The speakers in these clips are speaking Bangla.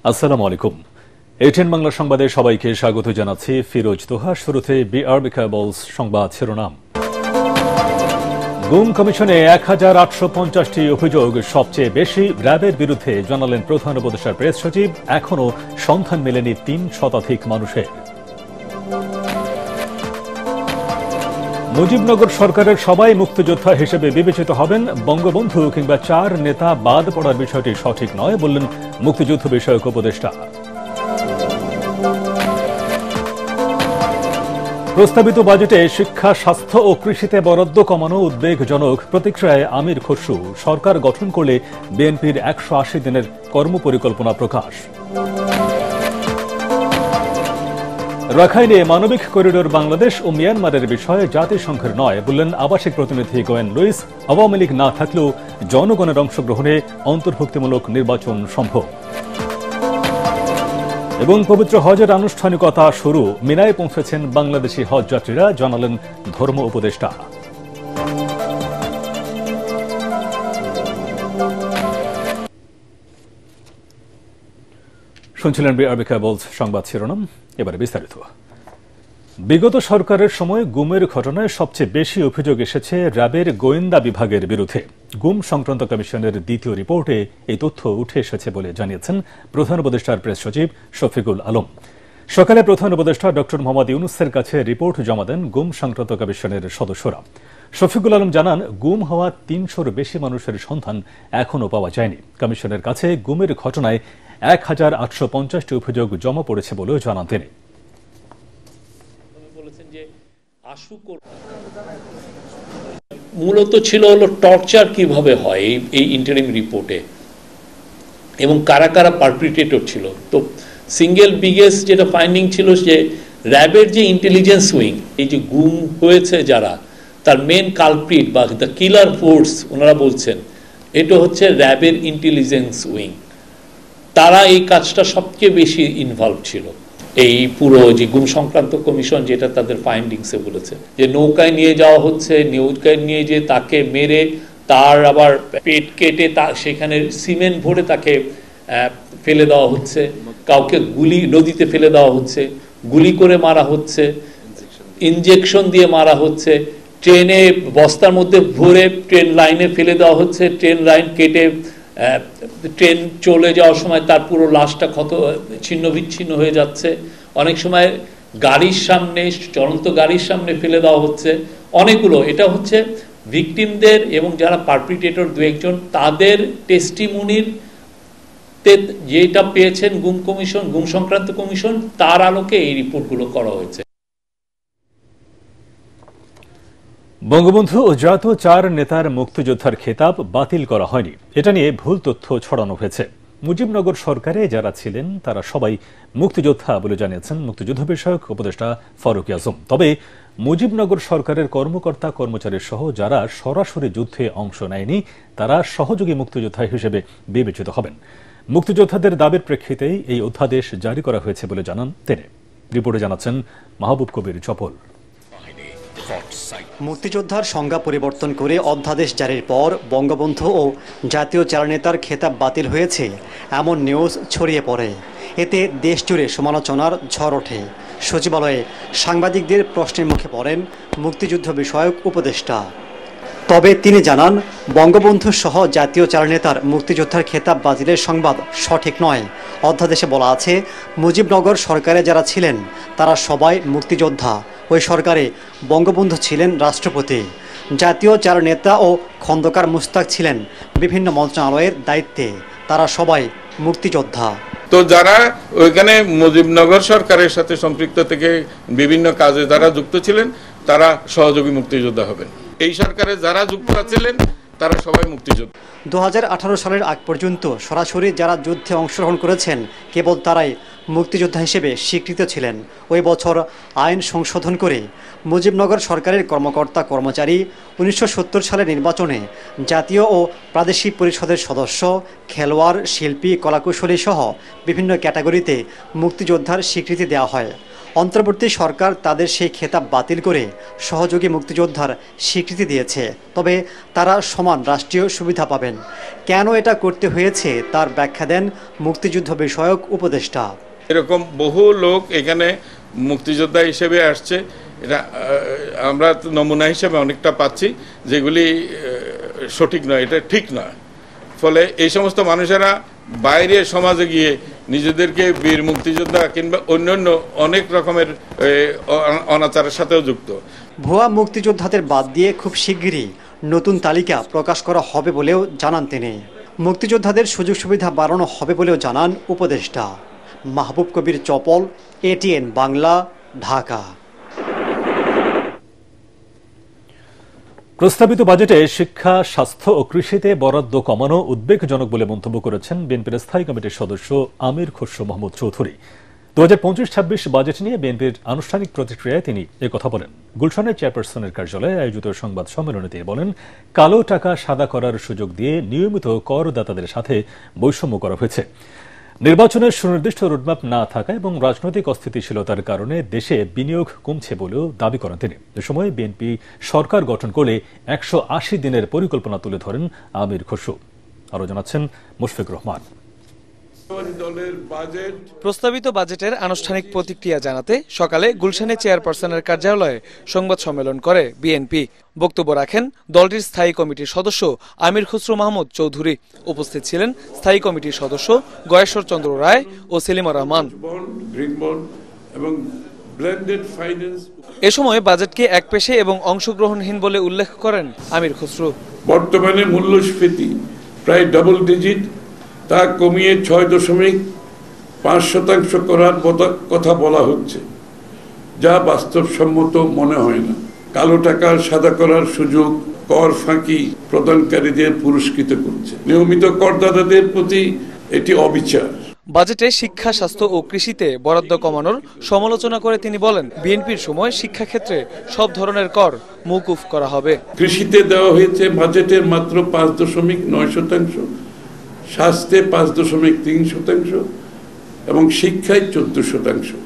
আসসালামু আলাইকুম। এটিএন বাংলা সংবাদে সবাইকে স্বাগত জানাচ্ছি ফিরোজ তোহা। শুরুতে বিআরবি কেবলস সংবাদ শিরোনাম। গুম কমিশনে ১,৮৫০টি অভিযোগ, সবচেয়ে বেশি র্যাবের বিরুদ্ধে, জানালেন প্রধান উপদেষ্টার প্রেস সচিব। এখনও সন্ধান মেলেনি ৩ শতাধিক মানুষের। মুজিবনগর সরকারের সবাই মুক্তিযোদ্ধা হিসেবে বিবেচিত হবেন, বঙ্গবন্ধু কিংবা ৪ নেতা বাদ পড়ার বিষয়টি সঠিক নয়, বললেন মুক্তিযুদ্ধ বিষয়ক উপদেষ্টা। প্রস্তাবিত বাজেটে শিক্ষা, স্বাস্থ্য ও কৃষিতে বরাদ্দ কমানো উদ্বেগজনক, প্রতিক্রিয়ায় আমির খসরু। সরকার গঠন করলে বিএনপির ১৮০ দিনের কর্মপরিকল্পনা প্রকাশ। রাখাইনে মানবিক করিডোর বাংলাদেশ ও মিয়ানমারের বিষয়ে জাতিসংঘের নয়, বললেন আবাসিক প্রতিনিধি গোয়েন লুইস। আওয়ামী লীগ না থাকলেও জনগণের অংশগ্রহণে অন্তর্ভুক্তিমূলক নির্বাচন সম্ভব। এবং পবিত্র হজের আনুষ্ঠানিকতা শুরু, মিনায় পৌঁছেছেন বাংলাদেশি হজ যাত্রীরা, জানালেন ধর্ম উপদেষ্টা। শুনছিলেন বিআরবি কেবলস সংবাদ শিরোনাম। এবারে বিস্তারিত। বিগত সরকারের সময় গুমের ঘটনায় সবচেয়ে বেশি অভিযোগ এসেছে র্যাবের গোয়েন্দা বিভাগের বিরুদ্ধে। গুম সংক্রান্ত কমিশনের দ্বিতীয় রিপোর্টে এই তথ্য উঠে এসেছে বলে জানিয়েছেন প্রধান উপদেষ্টার প্রেস সচিব শফিকুল আলম। সকালে প্রধান উপদেষ্টা ড মোহাম্মদ ইউনূসের কাছে রিপোর্ট জমা দেন গুম সংক্রান্ত কমিশনের সদস্যরা। শফিকুল আলম জানান, গুম হওয়া ৩০০-র বেশি মানুষের সন্ধান এখনও পাওয়া যায়নি। কমিশনের কাছে গুমের ঘটনায় ১,৮৫০টি অভিযোগ জমা পড়েছে বলেও জানান তিনি। মূলত ছিল হলো টর্চার কিভাবে হয় এই ইন্টারিম রিপোর্টে, এবং কারা কারা পারপিট্রেটর ছিল। তো সিঙ্গেল বিগেস্ট যেটা ফাইন্ডিং ছিল যে র্যাবের যে ইন্টেলিজেন্স উইং, এই যে গুম হয়েছে যারা, তার মেন কালপ্রিট বা দ্য কিলার ফোর্স ওনারা বলছেন এটা হচ্ছে র্যাবের ইন্টেলিজেন্স উইং। তারা এই কাজটা সবচেয়ে বেশি ইনভলভ ছিল। এই পুরো যে গুম সংক্রান্ত কমিশন যেটা তাদের ফাইন্ডিংসে বলেছে যে নৌকায় নিয়ে যাওয়া হচ্ছে, নৌকায় নিয়ে যে তাকে মেরে তার আবার পেট কেটে সেখানে সিমেন্ট ভরে তাকে ফেলে দেওয়া হচ্ছে, কাউকে নদীতে ফেলে দেওয়া হচ্ছে, গুলি করে মারা হচ্ছে, ইনজেকশন দিয়ে মারা হচ্ছে, ট্রেনে বস্তার মধ্যে ভরে ট্রেন লাইনে ফেলে দেওয়া হচ্ছে, ট্রেন লাইন কেটে ট্রেন চলে যাওয়ার সময় তার পুরো লাশটা ছিন্ন বিচ্ছিন্ন হয়ে যাচ্ছে, অনেক সময় গাড়ির সামনে, চলন্ত গাড়ির সামনে ফেলে দেওয়া হচ্ছে। অনেকগুলো এটা হচ্ছে ভিকটিমদের এবং যারা পারপিট্রেটর দু একজন তাদের টেস্টিমনির যেটা পেয়েছেন গুম সংক্রান্ত কমিশন, তার আলোকে এই রিপোর্টগুলো করা হয়েছে। বঙ্গবন্ধু ও জাতীয় ৪ নেতার মুক্তিযোদ্ধার খেতাব বাতিল করা হয়নি, এটা নিয়ে ভুল তথ্য ছড়ানো হয়েছে। মুজিবনগর সরকারে যারা ছিলেন তারা সবাই মুক্তিযোদ্ধা বলে জানিয়েছেন মুক্তিযুদ্ধ বিষয়ক উপদেষ্টা ফারুক আজম। তবে মুজিবনগর সরকারের কর্মকর্তা কর্মচারী সহ যারা সরাসরি যুদ্ধে অংশ নেয়নি তারা সহযোগী মুক্তিযোদ্ধা হিসেবে বিবেচিত হবেন। মুক্তিযোদ্ধাদের দাবির প্রেক্ষিতেই এই অধ্যাদেশ জারি করা হয়েছে বলে জানান তিনি। রিপোর্টে জানাচ্ছেন মাহবুব কবির চপল। মুক্তিযোদ্ধার সংজ্ঞা পরিবর্তন করে অধ্যাদেশ জারির পর বঙ্গবন্ধু ও জাতীয় ৪ নেতার খেতাব বাতিল হয়েছে এমন নিউজ ছড়িয়ে পড়ে। এতে দেশজুড়ে সমালোচনার ঝড় ওঠে। সচিবালয়ে সাংবাদিকদের প্রশ্নের মুখে পড়েন মুক্তিযুদ্ধ বিষয়ক উপদেষ্টা। তবে তিনি জানান, বঙ্গবন্ধু সহ জাতীয় ৪ নেতার মুক্তিযোদ্ধার খেতাব বাতিলের সংবাদ সঠিক নয়। অধ্যাদেশে বলা আছে, মুজিবনগর সরকারে যারা ছিলেন তারা সবাই মুক্তিযোদ্ধা। ওই সরকারে বঙ্গবন্ধু ছিলেন রাষ্ট্রপতি। জাতীয় ৪ নেতা ও খন্দকার মুশতাক ছিলেন বিভিন্ন মন্ত্রণালয়ের দায়িত্বে। তারা সবাই মুক্তিযোদ্ধা। তো যারা ওইখানে মুজিবনগর সরকারের সাথে সম্পৃক্ত থেকে বিভিন্ন কাজে যারা যুক্ত ছিলেন তারা সহযোগী মুক্তিযোদ্ধা হবেন। এই সরকারে যারা যুক্ত ছিলেন তারা সবাই মুক্তিযোদ্ধা। 2018 সালের আগ পর্যন্ত সরাসরি যারা যুদ্ধে অংশগ্রহণ করেছেন কেবল তারাই মুক্তিযোদ্ধা হিসেবে স্বীকৃত ছিলেন। ওই বছর আইন সংশোধন করে মুজিবনগর সরকারের কর্মকর্তা কর্মচারী 1970 সালের নির্বাচনে জাতীয় ও প্রাদেশিক পরিষদের সদস্য, খেলোয়াড়, শিল্পী, কলাকুশলী সহ বিভিন্ন ক্যাটাগরিতে মুক্তিযোদ্ধার স্বীকৃতি দেওয়া হয়। অন্তর্বর্তী সরকার তাদের সেই খেতাব বাতিল করে সহযোগী মুক্তিযোদ্ধার স্বীকৃতি দিয়েছে, তবে তারা সমান রাষ্ট্রীয় সুবিধা পাবেন। কেন এটা করতে হয়েছে তার ব্যাখ্যা দেন মুক্তিযুদ্ধ বিষয়ক উপদেষ্টা। এরকম বহু লোক এখানে মুক্তিযোদ্ধা হিসেবে আসছে, এটা আমরা নমুনা হিসেবে অনেকটা পাচ্ছি, যেগুলি সঠিক নয়, এটা ঠিক নয়। ফলে এই সমস্ত মানুষেরা বাইরে সমাজে গিয়ে নিজেদেরকে বীর মুক্তিযোদ্ধা কিংবা অন্যান্য অনেক রকমের অনাচারের সাথেও যুক্ত। ভুয়া মুক্তিযোদ্ধাদের বাদ দিয়ে খুব শিগগিরই নতুন তালিকা প্রকাশ করা হবে বলেও জানান তিনি। মুক্তিযোদ্ধাদের সুযোগ সুবিধা বাড়ানো হবে বলেও জানান উপদেষ্টা। মাহবুব কবির চপল, ATN বাংলা, ঢাকা। প্রস্তাবিত বাজেটে শিক্ষা, স্বাস্থ্য ও কৃষিতে বরাদ্দ কমানো উদ্বেগজনক বলে মন্তব্য করেছেন বিএনপির স্থায়ী কমিটির সদস্য আমির খসরু মাহমুদ চৌধুরী। 2025-26 বাজেট নিয়ে বিএনপির আনুষ্ঠানিক প্রতিক্রিয়ায় তিনি একথা বলেন। গুলশানের চেয়ারপারসনের কার্যালয়ে আয়োজিত সংবাদ সম্মেলনে তিনি বলেন, কালো টাকা সাদা করার সুযোগ দিয়ে নিয়মিত করদাতাদের সাথে বৈষম্য করা হয়েছে। নির্বাচনের সুনির্দিষ্ট রোডম্যাপ না থাকা এবং রাজনৈতিক অস্থিতিশীলতার কারণে দেশে বিনিয়োগ কমছে বলেও দাবি করেন তিনি। এ সময় বিএনপি সরকার গঠন করে 180 দিনের পরিকল্পনা তুলে ধরেন আমির খসরু। আরও জানাচ্ছেন মুশফিকুর রহমান। প্রস্তাবিত বাজেটের আনুষ্ঠানিক প্রতিক্রিয়া জানাতে সকালে গুলশানে চেয়ারপারসনের কার্যালয়ে সংবাদ সম্মেলন করে বিএনপি। বক্তব্য রাখেন দলটির স্থায়ী কমিটির সদস্য আমির খসরু মাহমুদ চৌধুরী। উপস্থিত ছিলেন স্থায়ী কমিটির সদস্য গয়েশ্বর চন্দ্র রায় ও সেলিমা রহমান। এ সময় বাজেটকে একপেশে এবং অংশগ্রহণহীন বলে উল্লেখ করেন আমির খসরু। বর্তমানে মূল্যস্ফীতি প্রায় ডাবল ডিজিট, তা কমিয়ে 6.5% করার কথা বলা হচ্ছে, যা বাস্তবসম্মত মনে হয় না। কালো টাকা সাদা করার সুযোগ কর ফাঁকি প্রদানকারীদের পুরস্কৃত করছে। নিয়মিত করদাতাদের প্রতি এটি অবিচার। বাজেটে শিক্ষা, স্বাস্থ্য ও কৃষিতে বরাদ্দ কমানোর সমালোচনা করে তিনি বলেন, বিএনপির সময় শিক্ষাক্ষেত্রে সব ধরনের কর মওকুফ করা হবে। কৃষিতে দেওয়া হয়েছে বাজেটের মাত্র 5.9%, স্বাস্থ্যে 5.3% এবং শিক্ষায় 14%।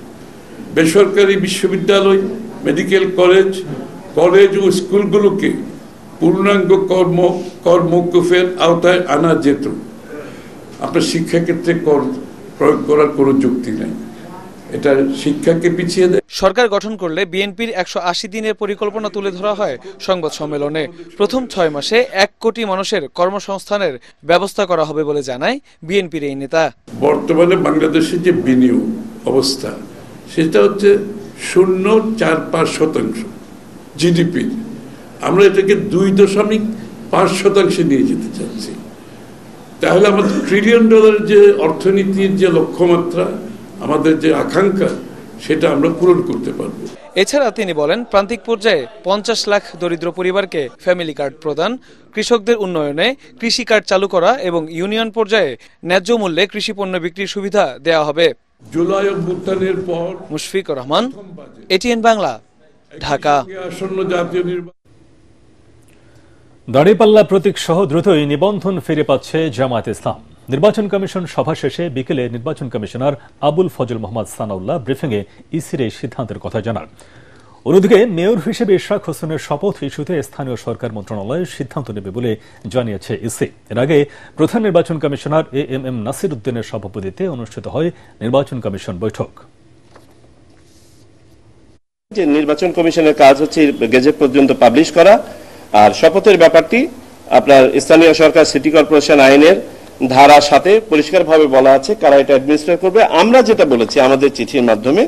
বেসরকারি বিশ্ববিদ্যালয়, মেডিকেল কলেজ ও স্কুলগুলোকে পূর্ণাঙ্গ কর মওকুফের আওতায় আনা যেত। আপনার শিক্ষাক্ষেত্রে কর প্রয়োগ করার কোনো যুক্তি নেই, এটা শিক্ষাকে পিছিয়ে দেয়। সরকার গঠন করলে বিএনপির 180 দিনের পরিকল্পনা তুলে ধরা হয় সংবাদ সম্মেলনে। প্রথম 6 মাসে 1 কোটি মানুষের কর্মসংস্থানের ব্যবস্থা করা হবে বলে জানায় বিএনপির এই নেতা। বর্তমানে বাংলাদেশের যে বিনিয়োগ অবস্থা, সেটা হচ্ছে 0.45% জিডিপি। আমরা এটাকে 2.5% নিয়ে যেতে চাচ্ছি। তাহলে আমাদের $1 ট্রিলিয়ন যে অর্থনীতির যে লক্ষ্যমাত্রা, আমাদের যে আকাঙ্ক্ষা, সেটা আমরা পূরণ করতে পারব। এছাড়া তিনি বলেন, প্রান্তিক পর্যায়ে 50 লাখ দরিদ্র পরিবারকে ফ্যামিলি কার্ড প্রদান, কৃষকদের উন্নয়নে কৃষি কার্ড চালু করা এবং ইউনিয়ন পর্যায়ে ন্যায্য মূল্যে কৃষি পণ্য বিক্রির সুবিধা দেওয়া হবে। জুলাই অভ্যুত্থানের পর মুশফিকুর রহমান, ATN বাংলা, ঢাকা। আসন্ন জাতীয় নির্বাচন। দাঁড়িপাল্লা প্রতীক সহ দ্রুতই নিবন্ধন ফিরে পাচ্ছে জামায়াতে ইসলাম। নির্বাচন কমিশন সভা শেষে বিকেলে নির্বাচন কমিশনার আবুল ফজল মোহাম্মদ সানাউল্লাহ ব্রিফিংয়ে ইসির এই সিদ্ধান্তের কথা জানান। অন্যদিকে মেয়র হিসেবে ইশরাক হোসেনের শপথ ইস্যুতে স্থানীয় সরকার মন্ত্রণালয় সিদ্ধান্ত নেবে বলে জানিয়েছে ইসি। এর আগে প্রধান নির্বাচন কমিশনার AM নাসির উদ্দিনের সভাপতিত্বে অনুষ্ঠিত হয় নির্বাচন কমিশন বৈঠক। যে নির্বাচন কমিশনের কাজ হচ্ছে গেজেট পর্যন্ত পাবলিশ করা, আর শপথের ব্যাপারটি আপনার স্থানীয় সরকার সিটি কর্পোরেশন আইনের ধারা সাথে পরিষ্কারভাবে বলা আছে কারা এটা অ্যাডমিনিস্ট্রেট করবে। আমরা যেটা বলেছি আমাদের চিঠির মাধ্যমে,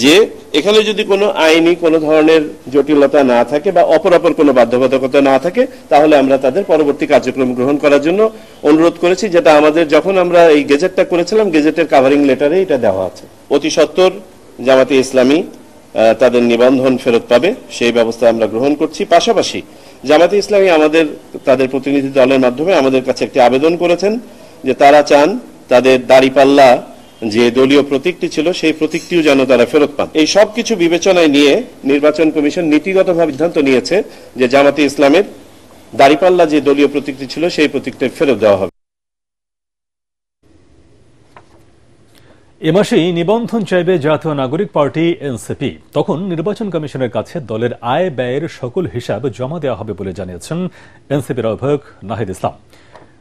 যে এখানে যদি কোনো আইনি কোনো ধরনের জটিলতা না থাকে বা অপরাপর কোনো বাধ্যবাধকতা না থাকে, তাহলে আমরা তাদের পরবর্তী কার্যক্রম গ্রহণ করার জন্য অনুরোধ করেছি, যেটা আমাদের যখন আমরা এই গেজেটটা করেছিলাম, গেজেটের কাভারিং লেটারে এটা দেওয়া আছে। অতি সত্বর জামাতে ইসলামী তাদের নিবন্ধন ফেরত পাবে, সেই ব্যবস্থা আমরা গ্রহণ করছি। পাশাপাশি জামাতে ইসলামী তাদের প্রতিনিধি দলের মাধ্যমে আমাদের কাছে একটি আবেদন করেছেন যে তারা চান তাদের দাড়িপাল্লা যে দলীয় প্রতীকটি ছিল, সেই প্রতীকটিও যেন তারা ফেরত পান। এই সব কিছু বিবেচনায় নিয়ে নির্বাচন কমিশন নীতিগতভাবে সিদ্ধান্ত নিয়েছে যে জামাতে ইসলামের দাড়িপাল্লা যে দলীয় প্রতীকটি ছিল, সেই প্রতীকটি ফেরত দেওয়া হবে। এ মাসেই নিবন্ধন চাইবে জাতীয় নাগরিক পার্টি এনসিপি। তখন নির্বাচন কমিশনের কাছে দলের আয় ব্যয়ের সকল হিসাব জমা দেওয়া হবে বলে জানিয়েছেন এনসিপির আহ্বায়ক নাহিদ ইসলাম।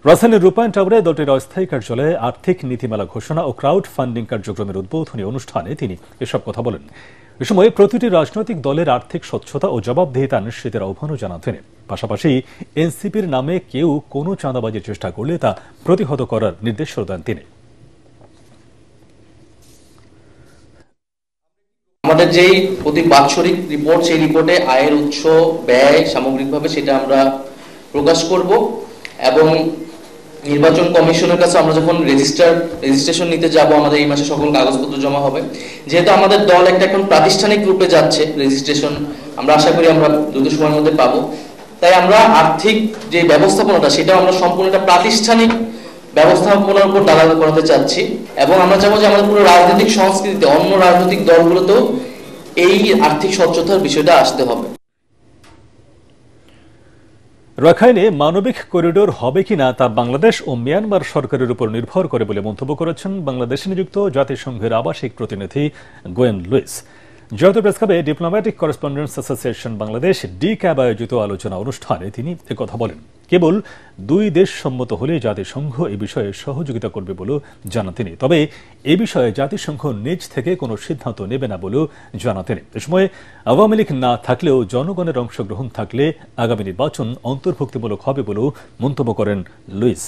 রাজধানীর রূপায়ণ টাওয়ারে দলটির অস্থায়ী কার্যালয়ে আর্থিক নীতিমালা ঘোষণা ও ক্রাউড ফান্ডিং কার্যক্রমের উদ্বোধনী অনুষ্ঠানে তিনি এসব কথা বলেন। এ সময় প্রতিটি রাজনৈতিক দলের আর্থিক স্বচ্ছতা ও জবাবদিহিতা নিশ্চিতের আহ্বানও জানান তিনি। পাশাপাশি এনসিপির নামে কেউ কোনো চাঁদাবাজির চেষ্টা করলে তা প্রতিহত করার নির্দেশও দেন তিনি। আমাদের যেই প্রতি বাৎসরিক রিপোর্ট, সেই রিপোর্টে আয়ের উৎস, ব্যয় সামগ্রিকভাবে সেটা আমরা প্রকাশ করব এবং নির্বাচন কমিশনের কাছে আমরা যখন রেজিস্ট্রেশন নিতে যাব, আমাদের এই মাসে সকল কাগজপত্র জমা হবে। যেহেতু আমাদের দল এখন প্রাতিষ্ঠানিক রূপে যাচ্ছে, রেজিস্ট্রেশন আমরা আশা করি আমরা দ্রুত সময়ের মধ্যে পাবো। তাই আমরা আর্থিক যে ব্যবস্থাপনাটা, সেটা আমরা সম্পূর্ণ একটা প্রাতিষ্ঠানিক ব্যবস্থাপনার উপর দাঁড়াতে করাতে চাচ্ছি এবং আমরা চাবো যে আমাদের পুরো রাজনৈতিক সংস্কৃতিতে অন্য রাজনৈতিক দলগুলোতেও এই আর্থিক স্বচ্ছতার বিষয়টা আসতে হবে। রাখাইনে মানবিক করিডোর হবে কিনা তা বাংলাদেশ ও মিয়ানমার সরকারের উপর নির্ভর করে বলে মন্তব্য করেছেন বাংলাদেশে নিযুক্ত জাতিসংঘের আবাসিক প্রতিনিধি গোয়েন লুইস। জাতীয় প্রেসক্লাবে diplomatic correspondents association Bangladesh DCAB আয়োজিত আলোচনা অনুষ্ঠানে তিনি একথা বলেন। কেবল দুই দেশ সম্মত হলে জাতিসংঘ এ বিষয়ে সহযোগিতা করবে বলেও জানান তিনি। তবে এ বিষয়ে জাতিসংঘ নিজ থেকে কোনো সিদ্ধান্ত নেবে না বলেও জানান তিনি। এ সময় আওয়ামী লীগ না থাকলেও জনগণের অংশগ্রহণ থাকলে আগামী নির্বাচন অন্তর্ভুক্তিমূলক হবে বলেও মন্তব্য করেন Luis.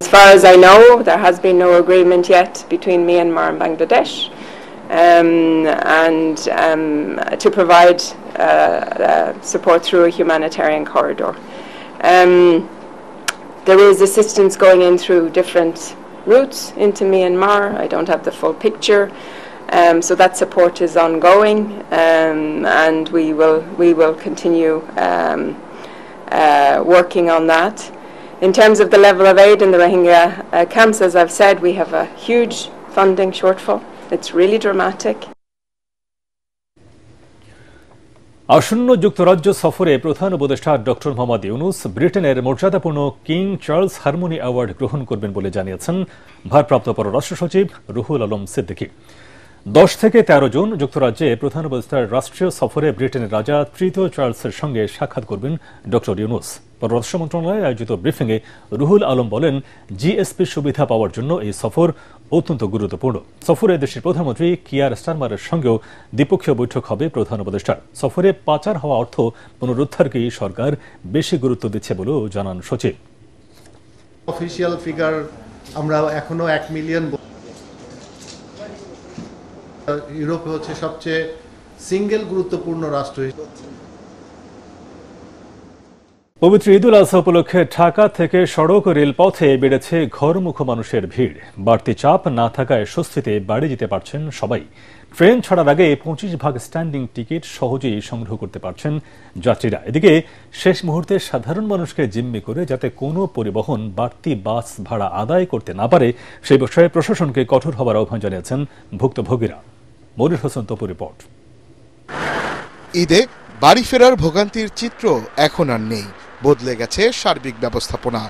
As far as I know, there has been no agreement yet between Myanmar and Bangladesh to provide support through a humanitarian corridor. There is assistance going in through different routes into Myanmar. I don't have the full picture, so that support is ongoing, and we will continue working on that. In terms of the level of aid in the Rohingya camps, as I've said, we have a huge funding shortfall. It's really dramatic. আসন্ন যুক্তরাজ্য সফরে প্রধান উপদেষ্টা ডক্টর মোহাম্মদ ইউনুস ব্রিটেনের মর্যাদাপূর্ণ কিং চার্লস হারমোনি অ্যাওয়ার্ড গ্রহণ করবেন বলে জানিয়েছেন ভারপ্রাপ্ত পররাষ্ট্র সচিব রুহুল আলম সিদ্দিকী। 10 থেকে 13 জুন যুক্তরাজ্যে প্রধান উপদেষ্টার রাষ্ট্রীয় সফরে ব্রিটেনের রাজা তৃতীয় চার্লসের সঙ্গে সাক্ষাৎ করবেন ডক্টর ইউনুস। পররাষ্ট্র মন্ত্রণালয়ে আয়োজিত ব্রিফিংয়ে রুহুল আলম বলেন, জিএসপি সুবিধা পাওয়ার জন্য এই সফর অত্যন্ত গুরুত্বপূর্ণ। সফরে দেশের প্রধানমন্ত্রী কিয়ার স্টারমারের সঙ্গেও দ্বিপক্ষীয় বৈঠক হবে প্রধান উপদেষ্টার। সফরে পাচার হওয়া অর্থ পুনরুদ্ধারকেই সরকার বেশি গুরুত্ব দিচ্ছে বলেও জানান সচিব। অফিসিয়াল ফিগার আমরা এখনো 1 মিলিয়ন। ইউরোপে হচ্ছে সবচেয়ে সিঙ্গেল গুরুত্বপূর্ণ রাষ্ট্র। পবিত্র ঈদুল আজহা উপলক্ষে ঢাকা থেকে সড়ক ও রেলপথে বেড়েছে ঘরমুখো মানুষের ভিড়। বাড়তি চাপ না থাকায় স্বস্তিতে বাড়ি যেতে পারছেন সবাই। ট্রেন ছাড়ার আগে 25 ভাগ স্ট্যান্ডিং টিকিট সহজেই সংগ্রহ করতে পারছেন যাত্রীরা। এদিকে শেষ মুহূর্তে সাধারণ মানুষকে জিম্মি করে যাতে কোনো পরিবহন বাড়তি বাস ভাড়া আদায় করতে না পারে, সেই বিষয়ে প্রশাসনকে কঠোর হবার আহ্বান জানিয়েছেন ভুক্তভোগীরা। মনির হোসেন তপু রিপোর্ট। ঈদে বাড়ি ফেরার ভোগান্তির চিত্র এখন আর নেই, বদলে গেছে সার্বিক ব্যবস্থাপনা।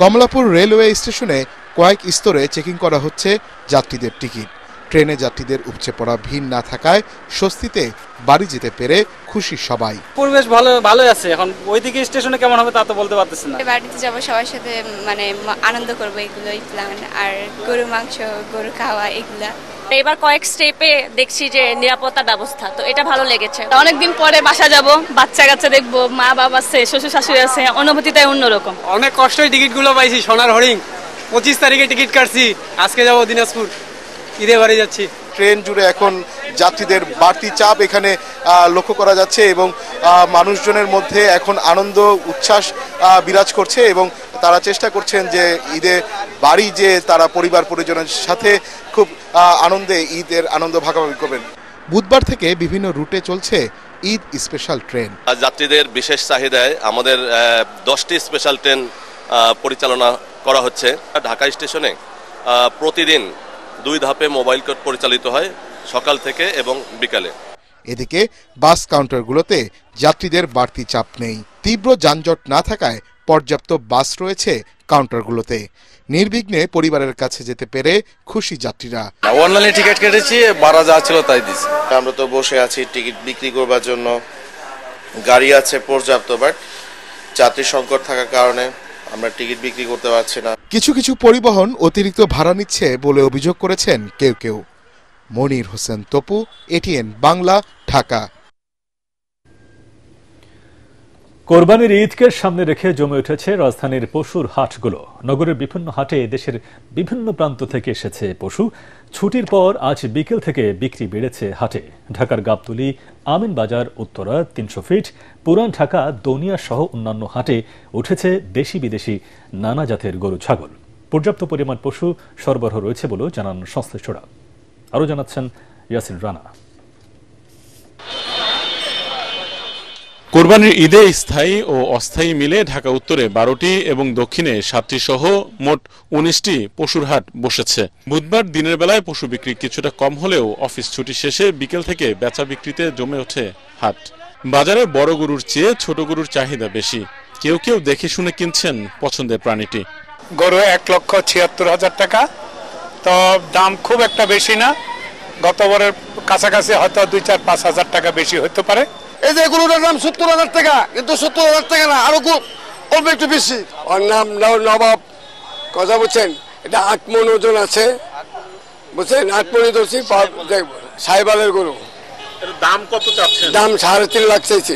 কমলাপুর রেলওয়ে স্টেশনে কয়েক স্তরে চেকিং করা হচ্ছে যাত্রীদের টিকিট। ট্রেনে যাত্রীদের উপচে পড়া ভিড় না থাকায় স্বস্তিতে বাড়ি যেতে পেরে খুশি সবাই। পরিবেশ ভালো আছে। এখন ওইদিকে স্টেশনে কেমন হবে তা তো বলতে পারতেছি না। বাড়িতে যাবো, সবার সাথে আনন্দ করবো, এগুলোই প্ল্যান। আর গরু মাংস, গরু খাওয়া, এগুলা। এবার কয়েক স্টেপে দেখছি যে নিরাপত্তা ব্যবস্থা, তো এটা ভালো লেগেছে। অনেকদিন পরে বাসা যাব, বাচ্চা কাচ্চা দেখবো, মা বাবা আছে, শ্বশুর শাশুড়ি আছে, অনুভূতিটাই অন্যরকম। অনেক কষ্টই টিকিটগুলো পাইছি। সোনার হরিণ 25 তারিখে টিকিট কাটছি, আজকে যাব দিনাজপুর, ঈদে বাড়ি যাচ্ছি। ট্রেন জুড়ে এখন যাত্রীদের বাড়তি চাপ এখানে লক্ষ্য করা যাচ্ছে এবং মানুষজনের মধ্যে এখন আনন্দ উচ্ছ্বাস বিরাজ করছে এবং তারা চেষ্টা করছেন যে ঈদে বাড়ি যে তারা পরিবার পরিজনের সাথে খুব আনন্দে ঈদের আনন্দ ভাগাভাগি করবেন। বুধবার থেকে বিভিন্ন রুটে চলছে ঈদ স্পেশাল ট্রেন। যাত্রীদের বিশেষ চাহিদায় আমাদের 10টি স্পেশাল ট্রেন পরিচালনা করা হচ্ছে। ঢাকা স্টেশনে প্রতিদিন 2 ধাপে মোবাইল কোড পরিচালিত হয়, সকাল থেকে এবং বিকালে। এদিকে বাস কাউন্টারগুলোতে যাত্রীদের বাড়তি চাপ নেই। তীব্র যানজট না থাকায় পর্যাপ্ত বাস রয়েছে কাউন্টারগুলোতে। নির্বিঘ্নে পরিবারের কাছে যেতে পেরে খুশি যাত্রীরা। অনলাইনে টিকিট কেটেছি, ভাড়া যা ছিল তাই দিছি। আমরা তো বসে আছি টিকিট বিক্রি করবার জন্য, গাড়ি আছে পর্যাপ্ত, বাট যাত্রী সংকট থাকার কারণে আমরা টিকিট বিক্রি করতে পারছি না। কিছু কিছু পরিবহন অতিরিক্ত ভাড়া নিচ্ছে বলে অভিযোগ করেছেন কেউ কেউ। মনির হোসেন তপু, এটিএন বাংলা, ঢাকা। কোরবানির ঈদকে সামনে রেখে জমে উঠেছে রাজধানীর পশুর হাটগুলো। নগরের বিভিন্ন হাটে দেশের বিভিন্ন প্রান্ত থেকে এসেছে পশু। ছুটির পর আজ বিকেল থেকে বিক্রি বেড়েছে হাটে। ঢাকার গাবতলী, আমিনবাজার, উত্তরা, 300 ফিট, পুরান ঢাকা, দনিয়া সহ অন্যান্য হাটে উঠেছে দেশি বিদেশি নানা জাতের গরু ছাগল। পর্যাপ্ত পরিমাণ পশু সরবরাহ রয়েছে বলেও জানান সংশ্লিষ্টরা। আরও জানাচ্ছেন ইয়াসিন রানা। কোরবানির ঈদে স্থায়ী ও অস্থায়ী মিলে ঢাকা উত্তরে 12টি এবং দক্ষিণে 7টি সহ মোট 19টি পশুর হাট বসেছে। বুধবার দিনের বেলায় পশু বিক্রি কিছুটা কম হলেও অফিস ছুটি শেষে বিকেল থেকে বেচা বিক্রিতে জমে ওঠে হাট। বাজারে বড় গরুর চেয়ে ছোট গরুর চাহিদা বেশি। কেউ কেউ দেখে শুনে কিনছেন পছন্দের প্রাণীটি। গরু 1,76,000 টাকা, তো দাম খুব একটা বেশি না। গতবারের কাছাকাছি হয়তো 2-4-5 হাজার টাকা বেশি হতে পারে। এই যে গরুটার দাম 70,000 টাকা, কিন্তু 70,000 টাকা না, আরো অল্প একটু বেশি। ওর নাম নবাব, কথা বলছেন, এটা 8 মণ ওজন আছে, বুঝছেন? 8 মণ ধরছি, সাইবালের গরু। দাম কত চাচ্ছেন? দাম 3.5 লাখ চাইছে।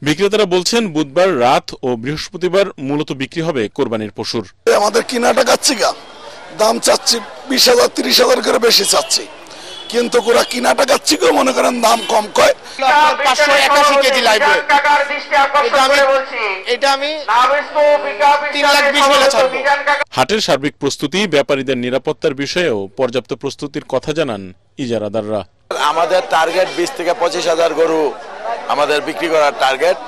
বিক্রেতারা বলছেন বুধবার রাত ও বৃহস্পতিবার মূলত বিক্রি হবে কোরবানির পশুর। আমাদের কিনাটা কাচ্ছি গা, দাম চাচ্ছি 20,000 30,000 করে বেশি চাচ্ছি, কিন্তু ওরা কিনাটা কাচ্ছি গো, মনে করেন দাম কম কয়। 581 কেজি লাগবে, এটা আমি 3,20,000 বলে ছাড়বো। হাটের সার্বিক প্রস্তুতি, ব্যাপারীদের নিরাপত্তার বিষয়েও পর্যাপ্ত প্রস্তুতির কথা জানান ইজারাদাররা। আমাদের টার্গেট 20 থেকে 25,000 গরু আমাদের বিক্রি করার টার্গেট।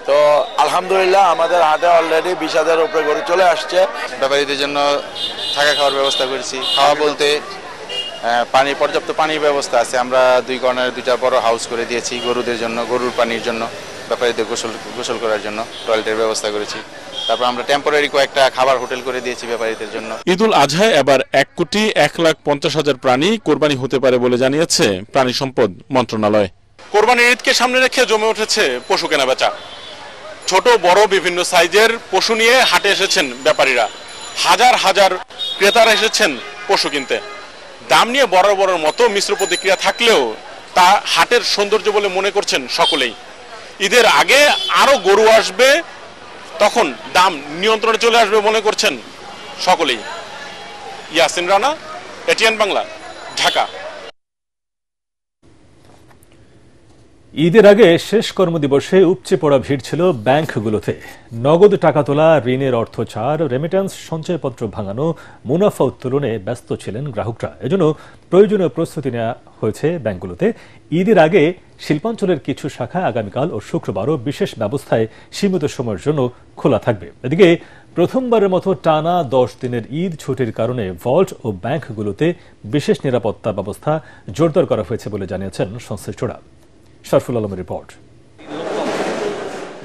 তো আলহামদুলিল্লাহ আমাদের হাটে অলরেডি 20,000 উপরে গরু চলে আসছে। ব্যাপারীদের জন্য থাকা খাওয়ার ব্যবস্থা করেছি। খাওয়া বলতে পানি, পর্যাপ্ত পানির ব্যবস্থা আছে। আমরা 2 কর্নারে 2টা বড় হাউস করে দিয়েছি গরুদের জন্য, গরুর পানির জন্য, ব্যাপারীদের গোসল করার জন্য টয়লেটের ব্যবস্থা করেছি। তারপর আমরা টেম্পোরারি কয়েকটা খাবার হোটেল করে দিয়েছি ব্যাপারীদের জন্য। ঈদুল আজহায় এবার 1,50,000 প্রাণী কোরবানি হতে পারে বলে জানিয়েছে প্রাণী সম্পদ মন্ত্রণালয়। কোরবানির ঈদকে সামনে রেখে জমে উঠেছে পশু কেনাবেচা। ছোট বড় বিভিন্ন সাইজের পশু নিয়ে হাটে এসেছেন ব্যাপারীরা। হাজার হাজার ক্রেতারা এসেছেন পশু কিনতে। দাম নিয়ে বড় মতো মিশ্র প্রতিক্রিয়া থাকলেও তা হাটের সৌন্দর্য বলে মনে করছেন সকলেই। ঈদের আগে আরো গরু আসবে, তখন দাম নিয়ন্ত্রণে চলে আসবে মনে করছেন সকলেই। ইয়াসিন রানা, এটিএন বাংলা, ঢাকা। ঈদের আগে শেষ কর্মদিবসে উপচে পড়া ভিড় ছিল ব্যাংকগুলোতে। নগদ টাকা তোলা, ঋণের অর্থ ছাড়, রেমিট্যান্স, সঞ্চয়পত্র ভাঙানো, মুনাফা উত্তোলনে ব্যস্ত ছিলেন গ্রাহকরা। এজন্য প্রয়োজনীয় প্রস্তুতি নেওয়া হয়েছে ব্যাংকগুলোতে। ঈদের আগে শিল্পাঞ্চলের কিছু শাখা আগামীকাল ও শুক্রবারও বিশেষ ব্যবস্থায় সীমিত সময়ের জন্য খোলা থাকবে। এদিকে প্রথমবারের মতো টানা 10 দিনের ঈদ ছুটির কারণে ভল্ট ও ব্যাংকগুলোতে বিশেষ নিরাপত্তা ব্যবস্থা জোরদার করা হয়েছে বলে জানিয়েছেন সংশ্লিষ্টরা। শরফুল আলমের রিপোর্ট।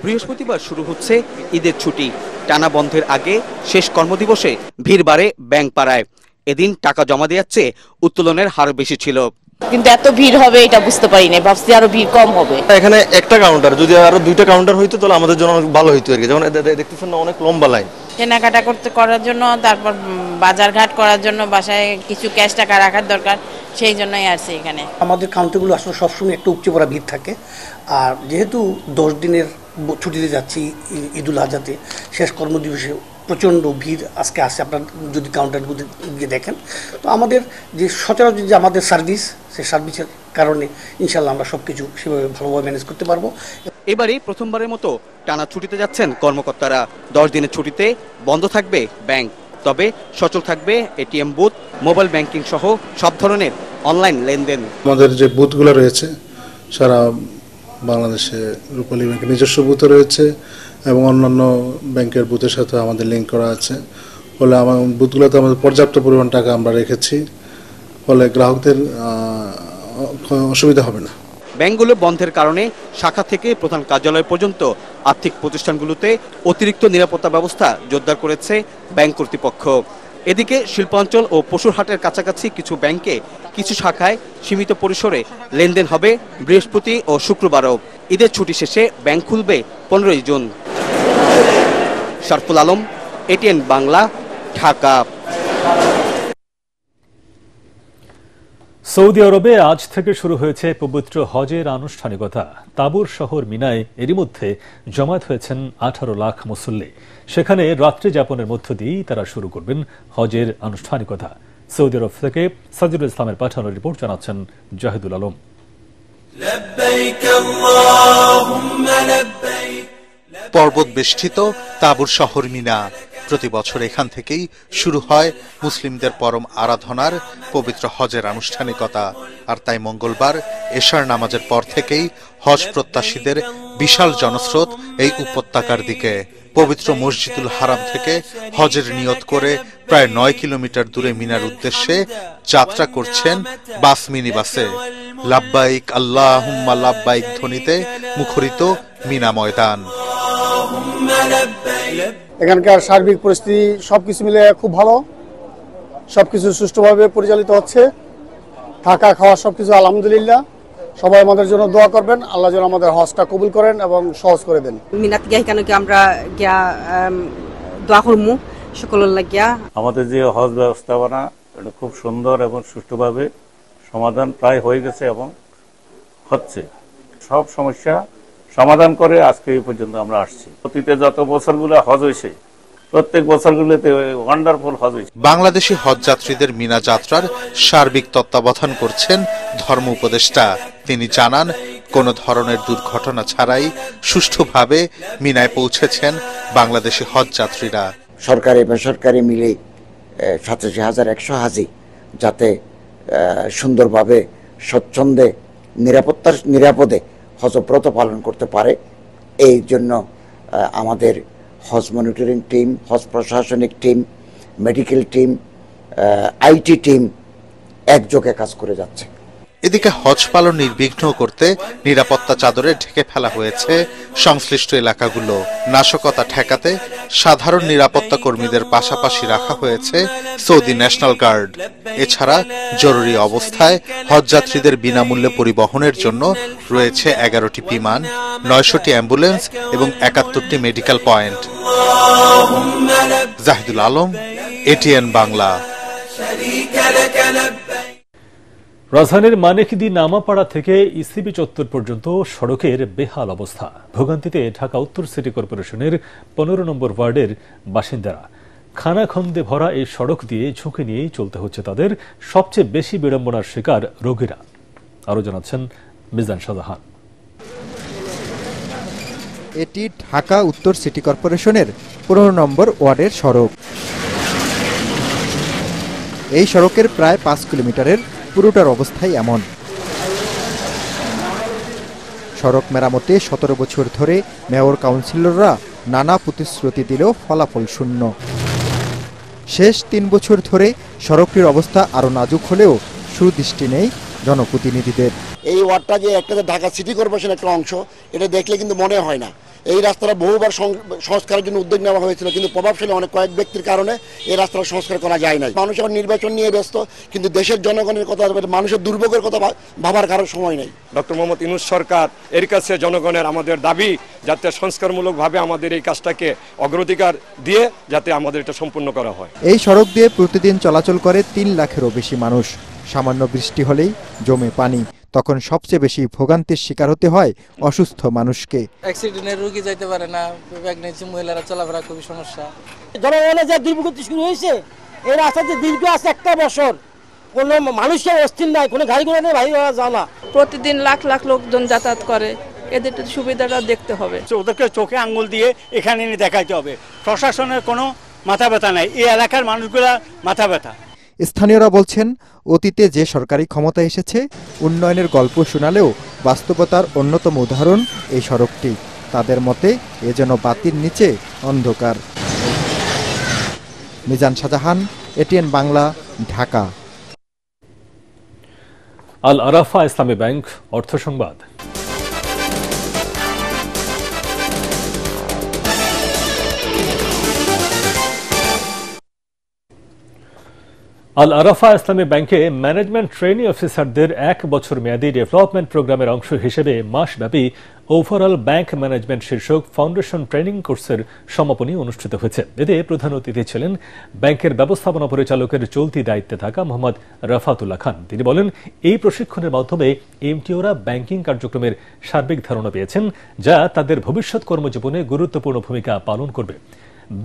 বৃহস্পতিবার শুরু হচ্ছে ঈদের ছুটি। টানা বন্ধের আগে শেষ কর্মদিবসে ভিড় বাড়ে ব্যাংক পাড়ায়। এদিন টাকা জমা দেওয়ার চেয়ে উত্তোলনের হার বেশি ছিল, কিন্তু এত ভিড় হবে এটা বুঝতে পারিনি, ভাবছি আরো ভিড় কম হবে। এখানে একটা কাউন্টার, যদি আরো 2টা কাউন্টার হইতো তাহলে আমাদের জন্য অনেক ভালো হইতো আর কি। যেমন দেখতেছেন না, অনেক লম্বা লাইন। কেনাকাটা করার জন্য, তারপর বাজারঘাট করার জন্য, বাসায় কিছু ক্যাশ টাকা রাখার দরকার, সেই জন্যই আসছে এখানে। আমাদের কাউন্টারগুলো আসলে সবসময় একটু উপচে পড়া ভিড় থাকে। আর যেহেতু 10 দিনের ছুটিতে যাচ্ছি ঈদুল আজহাতে, শেষ কর্মদিবসে প্রচণ্ড ভিড় আজকে আসছে। আপনার যদি কাউন্টারগুলো গিয়ে দেখেন, তো আমাদের যে সচরাচর যে আমাদের সার্ভিস, সেই সার্ভিসের কারণে ইনশাল্লাহ আমরা সব কিছু সেভাবে ভালোভাবে ম্যানেজ করতে পারবো। এবারে প্রথমবারের মতো টানা ছুটিতে যাচ্ছেন কর্মকর্তারা। 10 দিনের ছুটিতে বন্ধ থাকবে ব্যাংক, তবে সচল থাকবে এটিএম বুথ, মোবাইল ব্যাংকিং সহ সব ধরনের অনলাইন লেনদেন। আমাদের যে বুথগুলো রয়েছে সারা বাংলাদেশে, রূপালী ব্যাংকের নিজস্ব বুথও রয়েছে এবং অন্যান্য ব্যাংকের বুথের সাথে আমাদের লিঙ্ক করা আছে। ফলে আমার বুথগুলোতে আমাদের পর্যাপ্ত পরিমাণ টাকা আমরা রেখেছি, ফলে গ্রাহকদের অসুবিধা হবে না। ব্যাংকগুলো বন্ধের কারণে শাখা থেকে প্রধান কার্যালয় পর্যন্ত আর্থিক প্রতিষ্ঠানগুলোতে অতিরিক্ত নিরাপত্তা ব্যবস্থা জোরদার করেছে ব্যাংক কর্তৃপক্ষ। এদিকে শিল্পাঞ্চল ও পশুরহাটের কাছাকাছি কিছু ব্যাংকে কিছু শাখায় সীমিত পরিসরে লেনদেন হবে বৃহস্পতি ও শুক্রবারও। ঈদের ছুটি শেষে ব্যাংক খুলবে 15 June. Sharful Alam, ATN Bangla, Dhaka. Saudi আরবে আজ থেকে শুরু হয়েছে পবিত্র হজের আনুষ্ঠানিকতা। তাবুর শহর মিনায় এরই মধ্যে জমায়েত হয়েছেন 18 লাখ মুসল্লি। সেখানে রাত্রি যাপনের মধ্য দিয়েই তারা শুরু করবেন হজের আনুষ্ঠানিকতা। সৌদি আরব থেকে সাজিদুল ইসলামের পাঠানো রিপোর্ট জানাচ্ছেন জাহিদুল আলম। পর্বত বেষ্টিত তাবুর শহর মিনা। প্রতি বছর এখান থেকেই শুরু হয় মুসলিমদের পরম আরাধনার পবিত্র হজের আনুষ্ঠানিকতা। আর তাই মঙ্গলবার এশার নামাজের পর থেকেই হজ প্রত্যাশীদের বিশাল জনস্রোত এই উপত্যকার দিকে। পবিত্র মসজিদুল হারাম থেকে হজের নিয়ত করে প্রায় 9 কিলোমিটার দূরে মিনার উদ্দেশ্যে যাত্রা করছেন বাস মিনি বাসে। লাব্বাইক আল্লাহুম্মা লাব্বাইক ধ্বনিতে মুখরিত মিনা ময়দান। এখানকার সার্বিক পরিস্থিতি সবকিছু মিলে খুব ভালো, সবকিছু সুষ্ঠুভাবে পরিচালিত হচ্ছে। থাকা খাওয়া সবকিছু আলহামদুলিল্লাহ। সবাই আমাদের জন্য দোয়া করবেন, আল্লাহ যেন আমাদের হজটা কবুল করেন এবং সহজ করে দেন। মিনাত গিয়া কেন কি আমরা গিয়া দোয়া করমু সকলের লাগিয়া। আমাদের যে হজ ব্যবস্থাপনা এটা খুব সুন্দর এবং সুষ্ঠুভাবে সমাধান প্রায় হয়ে গেছে এবং হচ্ছে। সব সমস্যা সমাধান করে আজকে এই পর্যন্ত আমরা আসছি। অতীতে যত বছরগুলো হজ হয়েছে প্রত্যেক বছরগুলোতে ওয়ান্ডারফুল হজ হয়েছে। বাংলাদেশি হজ যাত্রীদের মিনা যাত্রার সার্বিক তত্ত্বাবধান করছেন ধর্ম উপদেষ্টা। তিনি জানান, কোন ধরনের দুর্ঘটনা ছাড়াই সুষ্ঠুভাবে মিনায় পৌঁছেছেন বাংলাদেশি হজ যাত্রীরা। সরকারি বেসরকারি মিলে 87,100 হাজি যাতে সুন্দরভাবে স্বচ্ছন্দে নিরাপদে হজব্রত পালন করতে পারে, এই জন্য আমাদের হজ মনিটরিং টিম, হজ প্রশাসনিক team, medical team, IT team একযোগে কাজ করে যাচ্ছে। এদিকে হজ পালন নির্বিঘ্ন করতে নিরাপত্তা চাদরে ঢেকে ফেলা হয়েছে সংশ্লিষ্ট এলাকাগুলো। নাশকতা ঠেকাতে সাধারণ নিরাপত্তা কর্মীদের পাশাপাশি রাখা হয়েছে সৌদি ন্যাশনাল গার্ড। এছাড়া জরুরি অবস্থায় হজযাত্রীদের বিনামূল্যে পরিবহনের জন্য রয়েছে 11টি বিমান, 900টি অ্যাম্বুলেন্স এবং 71টি medical point. Zahidul Alam, ATN Bangla. রাজধানীর মানিকদি নামাপাড়া থেকে ইসিবি চত্বর পর্যন্ত সড়কের বেহাল অবস্থা। ভোগান্তিতে ঢাকা উত্তর সিটি কর্পোরেশনের 15 নম্বর ওয়ার্ডের বাসিন্দারা। খানাখন্দে ভরা এই সড়ক দিয়ে ঝুঁকি নিয়েই চলতে হচ্ছে তাদের। সবচেয়ে বেশি বিড়ম্বনার শিকার রোগীরা। আরো জানাচ্ছেন মিজান শাহজাহান। এটি ঢাকা উত্তর সিটি কর্পোরেশনের 15 নম্বর ওয়ার্ডের সড়ক। এই সড়কের প্রায় 5 কিলোমিটারের পুরোটার অবস্থাই এমন। সড়ক মেরামতে 17 বছর ধরে মেয়র কাউন্সিলররা নানা প্রতিশ্রুতি দিলেও ফলাফল শূন্য। শেষ 3 বছর ধরে সড়কটির অবস্থা আরও নাজুক হলেও সুদৃষ্টি নেই জনপ্রতিনিধিদের। এই ওয়ার্ডটা যে একটা ঢাকা সিটি কর্পোরেশন একটা অংশ, এটা দেখলে কিন্তু মনে হয় না। এই রাস্তাটা বহুবার সংস্কারের জন্য উদ্যোগ নেওয়া হয়েছিল, কিন্তু প্রভাবশালী অনেক কয়েক ব্যক্তির কারণে এই রাস্তাটা সংস্কার করা যায় না। মানুষ এখন নির্বাচন নিয়ে ব্যস্ত, কিন্তু দেশের জনগণের কথা, মানুষের দুর্ভোগের কথা ভাবার কারোর সময় নেই। ডক্টর মোহাম্মদ ইউনূস সরকার এর কাছে জনগণের আমাদের দাবি যাতে সংস্কারমূলকভাবে আমাদের এই কাজটাকে অগ্রাধিকার দিয়ে যাতে আমাদের এটা সম্পূর্ণ করা হয়। এই সড়ক দিয়ে প্রতিদিন চলাচল করে 3 লাখেরও বেশি মানুষ। সামান্য বৃষ্টি হলেই জমে পানি, তখন সবচেয়ে বেশি ভোগান্তির শিকার হতে হয় অসুস্থ মানুষকে। অ্যাক্সিডেন্টের রোগী যাইতে পারে না, প্রেগন্যান্সি মহিলারা চলাফেরা খুবই সমস্যা। জনগণের যে দুর্ভোগতি শুরু হয়েছে, এই রাস্তাতে দীর্ঘ আছে 1 বছর, কোনো মানুষের অস্থির নাই, কোনো গাড়ি ঘোড়া নেই, ভাই যায় না। প্রতিদিন লাখ লাখ লোকজন যাতায়াত করে, এদের সুবিধাটা দেখতে হবে। ওদেরকে চোখে আঙ্গুল দিয়ে এখানে এনে দেখাইতে হবে। প্রশাসনের কোনো মাথা ব্যথা নাই, এই এলাকার মানুষগুলা মাথা ব্যথা। স্থানীয়রা বলছেন, অতীতে যে সরকারি ক্ষমতা এসেছে উন্নয়নের গল্প শোনালেও বাস্তবতার অন্যতম উদাহরণ এই সড়কটি। তাদের মতে এ যেন বাতির নিচে অন্ধকার। মিজান শাহজাহান, এটিএন বাংলা, ঢাকা। আল আরাফা ইসলামী ব্যাংক অর্থ সংবাদ। আল আরাফা ইসলামী ব্যাংকে ম্যানেজমেন্ট ট্রেনি অফিসারদের 1 বছর মেয়াদী ডেভেলপমেন্ট প্রোগ্রামের অংশ হিসেবে মাসব্যাপী ওভারঅল ব্যাংক ম্যানেজমেন্ট শীর্ষক ফাউন্ডেশন ট্রেনিং কোর্সের সমাপনী অনুষ্ঠিত হয়েছে। এতে প্রধান অতিথি ছিলেন ব্যাংকের ব্যবস্থাপনা পরিচালকের চলতি দায়িত্বে থাকা মোহাম্মদ রাফাতুল্লাহ খান। তিনি বলেন, এই প্রশিক্ষণের মাধ্যমে এমটিওরা ব্যাংকিং কার্যক্রমের সার্বিক ধারণা পেয়েছেন, যা তাদের ভবিষ্যৎ কর্মজীবনে গুরুত্বপূর্ণ ভূমিকা পালন করবে।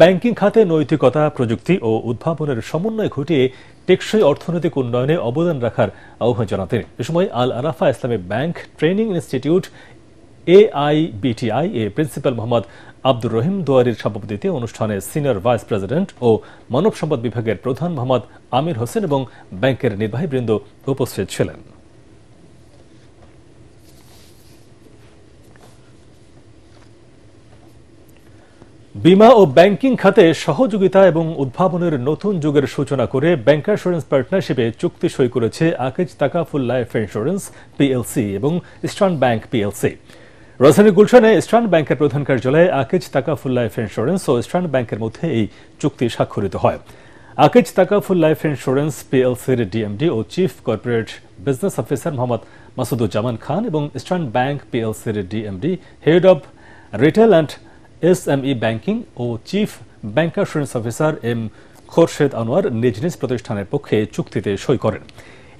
ব্যাংকিং খাতে নৈতিকতা, প্রযুক্তি ও উদ্ভাবনের সমন্বয় ঘটিয়ে টেকসই অর্থনৈতিক উন্নয়নে অবদান রাখার আহ্বান জানান তিনি। এ সময় আল আরাফা ইসলামী ব্যাংক ট্রেনিং ইনস্টিটিউট AIBTI এর প্রিন্সিপাল মোহাম্মদ আব্দুর রহিম দোয়ারির সভাপতিত্বে অনুষ্ঠানে সিনিয়র ভাইস প্রেসিডেন্ট ও মানব সম্পদ বিভাগের প্রধান মোহাম্মদ আমির হোসেন এবং ব্যাংকের নির্বাহীবৃন্দ উপস্থিত ছিলেন। বিমা ও ব্যাংকিং খাতে সহযোগিতা এবং উদ্ভাবনের নতুন যুগের সূচনা করে ব্যাংকারস্যুরেন্স পার্টনারশিপে চুক্তি সই করেছে Akij Takaful life insurance PLC এবং ইস্টার্ন ব্যাংক পিএলসি। রাজধানীর গুলশানে ইস্টার্ন ব্যাংকের প্রধান কার্যালয়ে আকিজ তাকাফুল লাইফ ইন্স্যুরেন্স ও ইস্টার্ন ব্যাংকের মধ্যে এই চুক্তি স্বাক্ষরিত হয়। আকিজ তাকাফুল লাইফ ইন্স্যুরেন্স পিএলসির ডিএমডি ও chief corporate business officer Mohammad Masuduzzaman Khan এবং ইস্টার্ন ব্যাংক পিএলসির DMD, head of retail and SME banking ও chief bancassurance officer M Khorshed Anwar নিজ নিজ প্রতিষ্ঠানের পক্ষে চুক্তিতে সই করেন।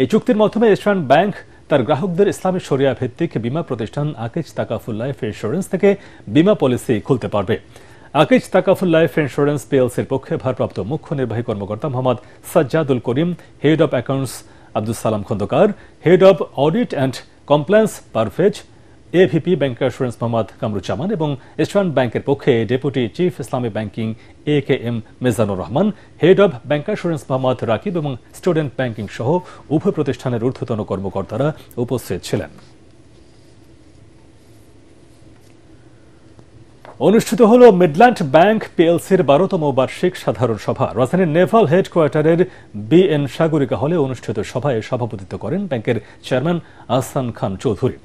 এই চুক্তির মাধ্যমে ইস্টার্ন ব্যাংক তার গ্রাহকদের ইসলামী শরিয়া ভিত্তিক বীমা প্রতিষ্ঠান আকিজ তাকাফুল লাইফ ইন্স্যুরেন্স থেকে বীমা পলিসি খুলতে পারবে। আকিজ তাকাফুল লাইফ ইন্স্যুরেন্স পিএলসির পক্ষে ভারপ্রাপ্ত মুখ্য নির্বাহী কর্মকর্তা Mohammad Sajjadul Karim, head of accounts Abdul Salam Khandakar, head of audit and compliance Parvez, AVP bancassurance Mohammad Kamruzzaman এবং ইস্টার্ন ব্যাংকের পক্ষে ডেপুটি চিফ ইসলামী banking AKM Mezanur Rahman, head of bancassurance Mohammad Rakib এবং স্টুডেন্ট ব্যাংকিং সহ উভয় প্রতিষ্ঠানের ঊর্ধ্বতন কর্মকর্তারা উপস্থিত ছিলেন। অনুষ্ঠিত হল মিডল্যান্ড ব্যাংক পিএলসির 12তম বার্ষিক সাধারণ সভা। রাজধানীর নেভাল হেডকোয়ার্টারের BN সাগরিকা হলে অনুষ্ঠিত সভায় সভাপতিত্ব করেন ব্যাংকের চেয়ারম্যান আহসান খান চৌধুরী।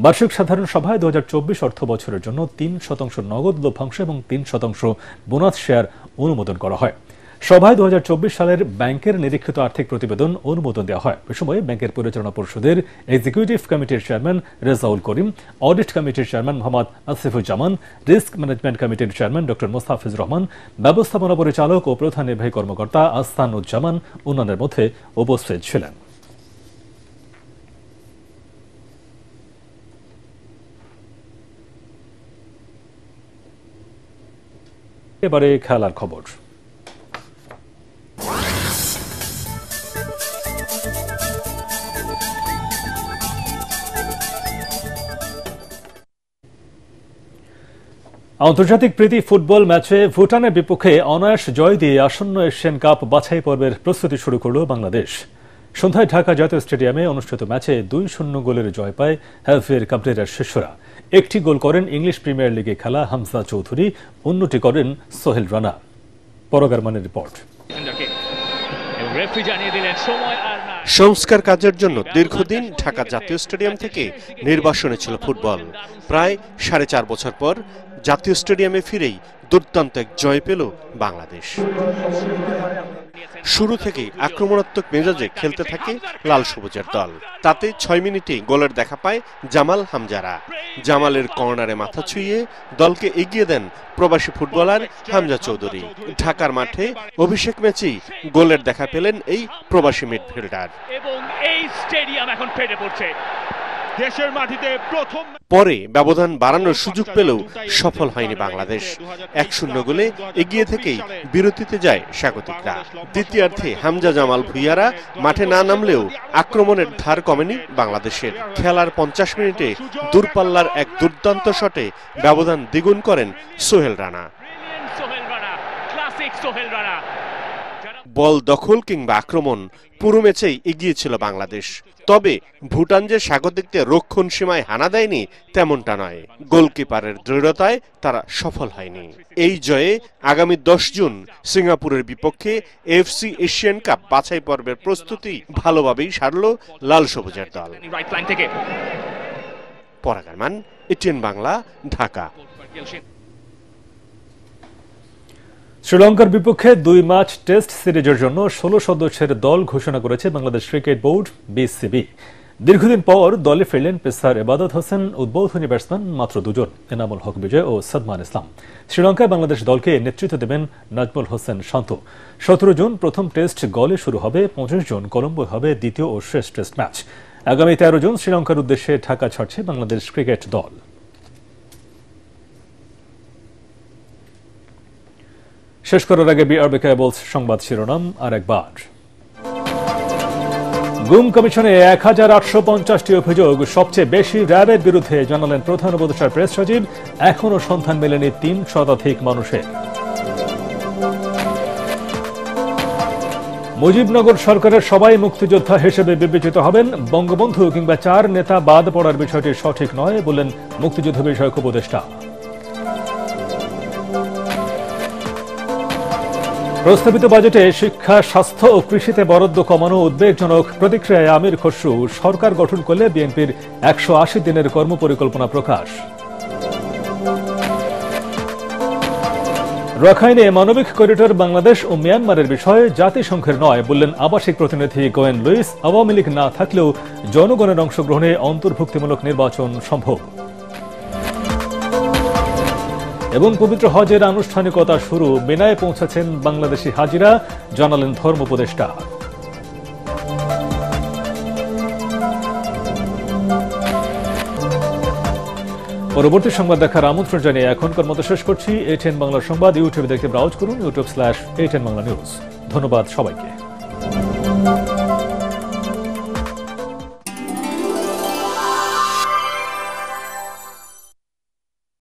বার্ষিক সাধারণ সভায় 2024 অর্থ বছরের জন্য 3% নগদ লভ্যাংশ এবং 3% বোনাস শেয়ার অনুমোদন করা হয়। সভায় 2024 সালের ব্যাংকের নিরীক্ষিত আর্থিক প্রতিবেদন অনুমোদন দেওয়া হয়। এ সময় ব্যাংকের পরিচালনা পরিষদের এক্সিকিউটিভ কমিটির চেয়ারম্যান রেজাউল করিম, অডিট কমিটির chairman Mohammad Asifuzzaman, risk management কমিটির চেয়ারম্যান ডক্টর মোস্তাফিজ রহমান, ব্যবস্থাপনা পরিচালক ও প্রধান নির্বাহী কর্মকর্তা আস্তানুজ্জামান অন্যান্যের মধ্যে উপস্থিত ছিলেন। এবারে খেলার খবর। আন্তর্জাতিক প্রীতি ফুটবল ম্যাচে ভুটানের বিপক্ষে অনায়াস জয় দিয়ে আসন্ন এশিয়ান কাপ বাছাই পর্বের প্রস্তুতি শুরু করল বাংলাদেশ। সন্ধ্যায় ঢাকা জাতীয় স্টেডিয়ামে অনুষ্ঠিত ম্যাচে 2-0 গোলের জয় পায় হেলফের কাবরেরার শিষ্যরা। একটি গোল করেন ইংলিশ প্রিমিয়ার লিগে খেলা হামজা চৌধুরী, অন্যটি করেন সোহেল রানা। পরগারমানের রিপোর্ট। সংস্কার কাজের জন্য দীর্ঘদিন ঢাকা জাতীয় স্টেডিয়াম থেকে নির্বাসনে ছিল ফুটবল। প্রায় 4.5 বছর পর জাতীয় স্টেডিয়ামে ফিরেই দুর্দান্ত এক জয় পেল বাংলাদেশ। শুরু থেকেই আক্রমণাত্মক মেজাজে খেলতে থাকে লাল সবুজের দল। তাতে 6 মিনিটে গোলের দেখা পায় জামাল হামজারা। জামালের কর্নারে মাথা ছুঁয়ে দলকে এগিয়ে দেন প্রবাসী ফুটবলার হামজা চৌধুরী। ঢাকার মাঠে অভিষেক ম্যাচেই গোলের দেখা পেলেন এই প্রবাসী মিডফিল্ডার। এবং এই স্টেডিয়াম এখন ফেটে পড়ছে। দেশের মাটিতে প্রথম পরে ব্যবধান বাড়ানোর সুযোগ পেলেও সফল হয়নি বাংলাদেশ। 1-0 গোলে এগিয়ে থেকেই বিরতিতে যায় স্বাগতিকরা। দ্বিতীয়ার্ধে হামজা জামাল ভুইয়ারা মাঠে না নামলেও আক্রমণের ধার কমেনি বাংলাদেশের। খেলার 50 মিনিটে দূরপাল্লার এক দুর্দান্ত শটে ব্যবধান দ্বিগুণ করেন সোহেল রানা। বল দখল কিংবা আক্রমণ পুরো ম্যাচেই এগিয়ে ছিল বাংলাদেশ। তবে ভুটান যে স্বাগতিকদের রক্ষণ সীমায় হানা দেয়নি তেমনটা নয়। গোলকিপারের দৃঢ়তায় তারা সফল হয়নি। এই জয়ে আগামী 10 জুন সিঙ্গাপুরের বিপক্ষে এফসি এশিয়ান কাপ বাছাই পর্বের প্রস্তুতি ভালোভাবেই সারল লাল সবুজের দল। পরাগ আরমান, এটিএন বাংলা, ঢাকা। শ্রীলঙ্কার বিপক্ষে 2 ম্যাচ টেস্ট সিরিজের জন্য 16 সদস্যের দল ঘোষণা করেছে বাংলাদেশ ক্রিকেট বোর্ড বিসিবি। দীর্ঘদিন পর দলে ফিরলেন পেসার এবাদত হোসেন, উদ্বোধনী ব্যাটসম্যান মাত্র 2 জন, এনামুল হক বিজয় ও সাদমান ইসলাম। শ্রীলঙ্কায় বাংলাদেশ দলকে নেতৃত্ব দেবেন নাজমুল হোসেন শান্ত। 17 জুন প্রথম টেস্ট গলে শুরু হবে, 25 জুন কলম্বোয় হবে দ্বিতীয় ও শেষ টেস্ট ম্যাচ। আগামী 13 জুন শ্রীলঙ্কার উদ্দেশ্যে ঢাকা ছাড়ছে বাংলাদেশ ক্রিকেট দল। শেষ করার আগে বিআরবি কেবলস সংবাদ শিরোনাম আর একবার। গুম কমিশনে 1850টি অভিযোগ, সবচেয়ে বেশি র্যাবের বিরুদ্ধে, জানালেন প্রধান উপদেষ্টার প্রেস সচিব। এখনও সন্ধান মেলেনি 3 শতাধিক মানুষের। মুজিবনগর সরকারের সবাই মুক্তিযোদ্ধা হিসেবে বিবেচিত হবেন, বঙ্গবন্ধু কিংবা 4 নেতা বাদ পড়ার বিষয়টি সঠিক নয় বললেন মুক্তিযুদ্ধ বিষয়ক উপদেষ্টা। প্রস্তাবিত বাজেটে শিক্ষা, স্বাস্থ্য ও কৃষিতে বরাদ্দ কমানো উদ্বেগজনক, প্রতিক্রিয়ায় আমির খসরু। সরকার গঠন করলে বিএনপির 180 দিনের কর্মপরিকল্পনা প্রকাশ। রাখাইনে মানবিক করিডোর বাংলাদেশ ও মিয়ানমারের বিষয় জাতিসংঘের নয় বললেন আবাসিক প্রতিনিধি গোয়েন লুইস। আওয়ামী লীগ না থাকলেও জনগণের অংশগ্রহণে অন্তর্ভুক্তিমূলক নির্বাচন সম্ভব। এবং পবিত্র হজের আনুষ্ঠানিকতা শুরু, মিনায় পৌঁছেছেন বাংলাদেশি হাজিরা, জানালেন ধর্ম উপদেষ্টা। পরবর্তী সংবাদ দেখার আমন্ত্রণ জানিয়ে এখনকার মতো শেষ করছি। এটিএন বাংলার সংবাদ ইউটিউবে দেখতে ব্রাউজ করুন, youtube/ATN Bangla News। ধন্যবাদ সবাইকে।